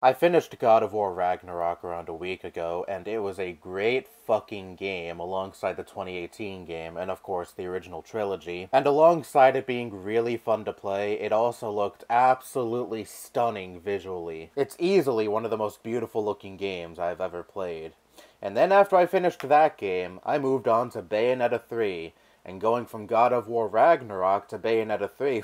I finished God of War Ragnarok around a week ago, and it was a great fucking game alongside the 2018 game, and of course the original trilogy. And alongside it being really fun to play, it also looked absolutely stunning visually. It's easily one of the most beautiful looking games I've ever played. And then after I finished that game, I moved on to Bayonetta 3, and going from God of War Ragnarok to Bayonetta 3,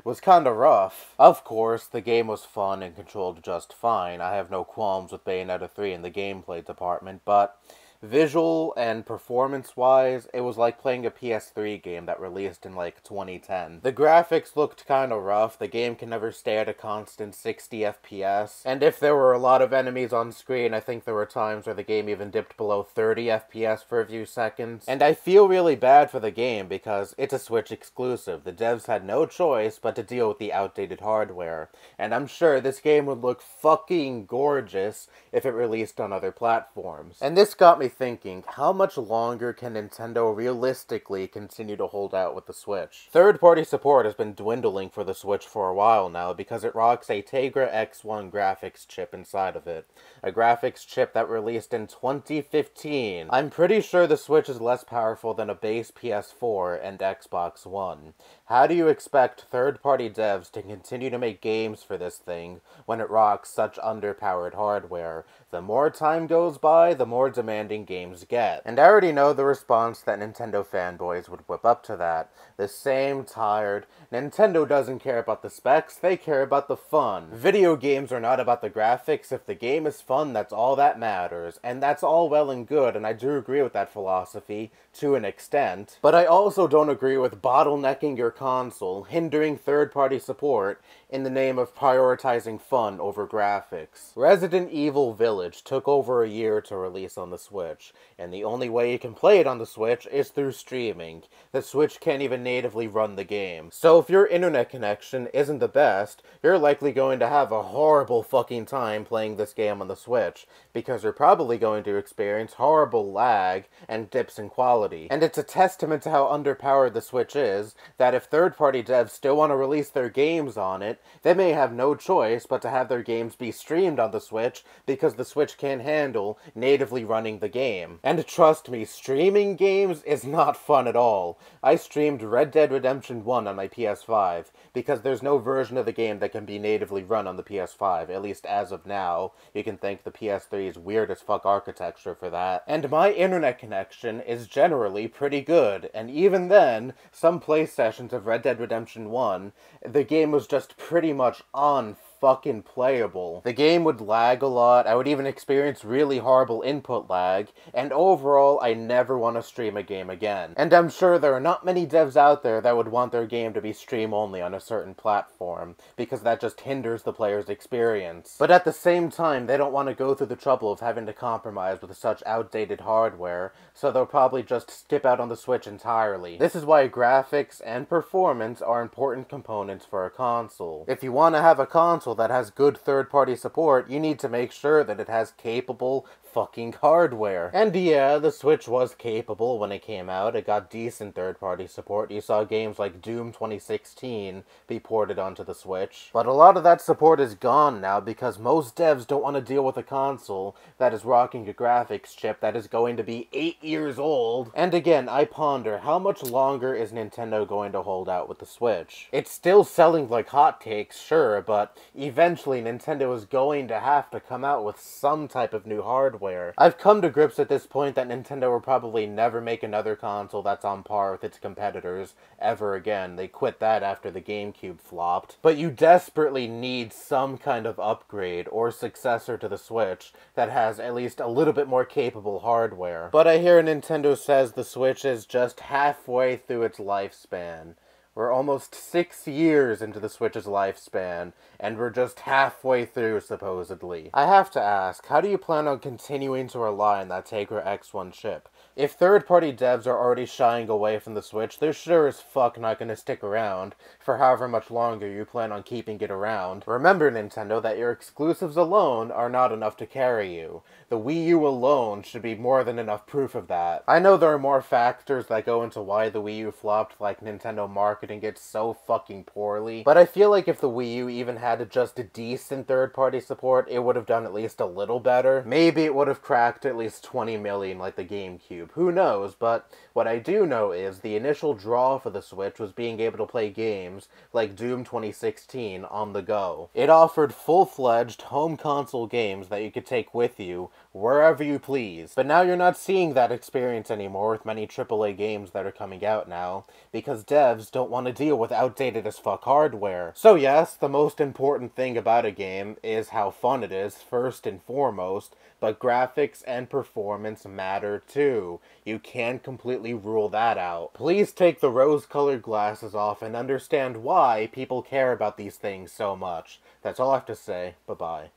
was kinda rough. Of course, the game was fun and controlled just fine. I have no qualms with Bayonetta 3 in the gameplay department, but visual and performance-wise, it was like playing a PS3 game that released in like 2010. The graphics looked kinda rough, the game can never stay at a constant 60 FPS, and if there were a lot of enemies on screen, I think there were times where the game even dipped below 30 FPS for a few seconds. And I feel really bad for the game because it's a Switch exclusive. The devs had no choice but to deal with the outdated hardware, and I'm sure this game would look fucking gorgeous if it released on other platforms. And this got me thinking, how much longer can Nintendo realistically continue to hold out with the Switch? Third-party support has been dwindling for the Switch for a while now because it rocks a Tegra X1 graphics chip inside of it. A graphics chip that released in 2015. I'm pretty sure the Switch is less powerful than a base PS4 and Xbox One. How do you expect third-party devs to continue to make games for this thing when it rocks such underpowered hardware? The more time goes by, the more demanding games get. And I already know the response that Nintendo fanboys would whip up to that. The same tired, Nintendo doesn't care about the specs, they care about the fun. Video games are not about the graphics. If the game is fun, that's all that matters. And that's all well and good, and I do agree with that philosophy to an extent. But I also don't agree with bottlenecking your console, hindering third-party support in the name of prioritizing fun over graphics. Resident Evil Village took over a year to release on the Switch, and the only way you can play it on the Switch is through streaming. The Switch can't even natively run the game. So if your internet connection isn't the best, you're likely going to have a horrible fucking time playing this game on the Switch, because you're probably going to experience horrible lag and dips in quality. And it's a testament to how underpowered the Switch is, that if third-party devs still want to release their games on it, they may have no choice but to have their games be streamed on the Switch because the Switch can't handle natively running the game. And trust me, streaming games is not fun at all. I streamed Red Dead Redemption 1 on my PS5 because there's no version of the game that can be natively run on the PS5, at least as of now. You can thank the PS3's weird as fuck architecture for that. And my internet connection is generally pretty good, and even then, some play sessions of Red Dead Redemption 1, the game was just pretty much on fucking playable. The game would lag a lot, I would even experience really horrible input lag, and overall, I never want to stream a game again. And I'm sure there are not many devs out there that would want their game to be stream-only on a certain platform, because that just hinders the player's experience. But at the same time, they don't want to go through the trouble of having to compromise with such outdated hardware, so they'll probably just skip out on the Switch entirely. This is why graphics and performance are important components for a console. If you want to have a console that has good third-party support, you need to make sure that it has capable fucking hardware. And yeah, the Switch was capable when it came out. It got decent third-party support. You saw games like Doom 2016 be ported onto the Switch. But a lot of that support is gone now because most devs don't want to deal with a console that is rocking a graphics chip that is going to be 8 years old. And again, I ponder, how much longer is Nintendo going to hold out with the Switch? It's still selling like hotcakes, sure, but eventually Nintendo is going to have to come out with some type of new hardware. I've come to grips at this point that Nintendo will probably never make another console that's on par with its competitors ever again. They quit that after the GameCube flopped. But you desperately need some kind of upgrade or successor to the Switch that has at least a little bit more capable hardware. But I hear Nintendo says the Switch is just halfway through its lifespan. We're almost 6 years into the Switch's lifespan, and we're just halfway through, supposedly. I have to ask, how do you plan on continuing to rely on that Tegra X1 chip? If third-party devs are already shying away from the Switch, they're sure as fuck not gonna stick around for however much longer you plan on keeping it around. Remember, Nintendo, that your exclusives alone are not enough to carry you. The Wii U alone should be more than enough proof of that. I know there are more factors that go into why the Wii U flopped, like Nintendo marketing marketing it so fucking poorly. But I feel like if the Wii U even had just a decent third-party support, it would have done at least a little better. Maybe it would have cracked at least 20 million like the GameCube. Who knows? But what I do know is the initial draw for the Switch was being able to play games like Doom 2016 on the go. It offered full-fledged home console games that you could take with you wherever you please. But now you're not seeing that experience anymore with many AAA games that are coming out now, because devs don't want to deal with outdated as fuck hardware. So yes, the most important thing about a game is how fun it is, first and foremost, but graphics and performance matter too. You can't completely rule that out. Please take the rose-colored glasses off and understand why people care about these things so much. That's all I have to say. Bye-bye.